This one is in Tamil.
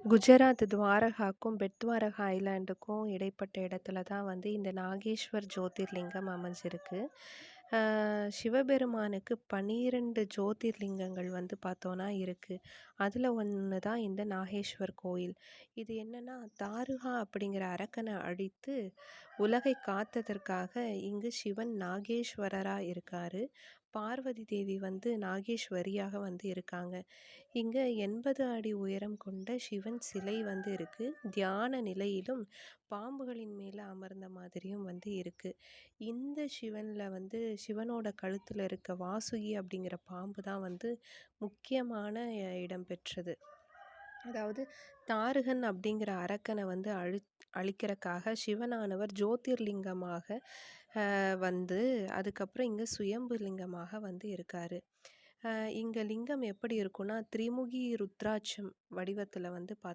குஜராத் துவாரகாக்கும், பெட்துவாரகா ஐலேண்டுக்கும் இடைப்பட்ட இடத்துல தான் வந்து இந்த நாகேஸ்வர் ஜோதிர்லிங்கம் அமைஞ்சிருக்கு. அ சிவபெருமானுக்கு 12 ஜோதிர்லிங்கங்கள் வந்து பார்த்தோன்னா இருக்கு. அதில ஒண்ணு தான் இந்த நாகேஸ்வர் கோயில். இது என்னன்னா, தாருகா அப்படிங்கிற அரக்கன அழித்து உலகை காத்ததற்காக இங்கு சிவன் நாகேஸ்வரரா இருக்காரு. பார்வதி தேவி வந்து நாகேஸ்வரியாக வந்து இருக்காங்க. இங்க 80 அடி உயரம் கொண்ட சிவன் சிலை வந்து இருக்கு. தியான நிலையிலும் பாம்புகளின் மேல அமர்ந்த மாதிரியும் வந்து இருக்கு. இந்த சிவன்ல வந்து சிவனோட கழுத்துல இருக்க வாசுகி அப்படிங்கிற பாம்பு தான் வந்து முக்கியமான இடம் பெற்றது. அதாவது தாரகன் அப்படிங்கிற அரக்கனை வந்து அழிக்கிறக்காக சிவனானவர் ஜோதிர்லிங்கமாக வந்து அதுக்கப்புறம் இங்க சுயம்பு லிங்கமாக வந்து இருக்காரு. இங்க லிங்கம் எப்படி இருக்கும்னா, திரிமுகி ருத்ராட்சம் வடிவத்துல வந்து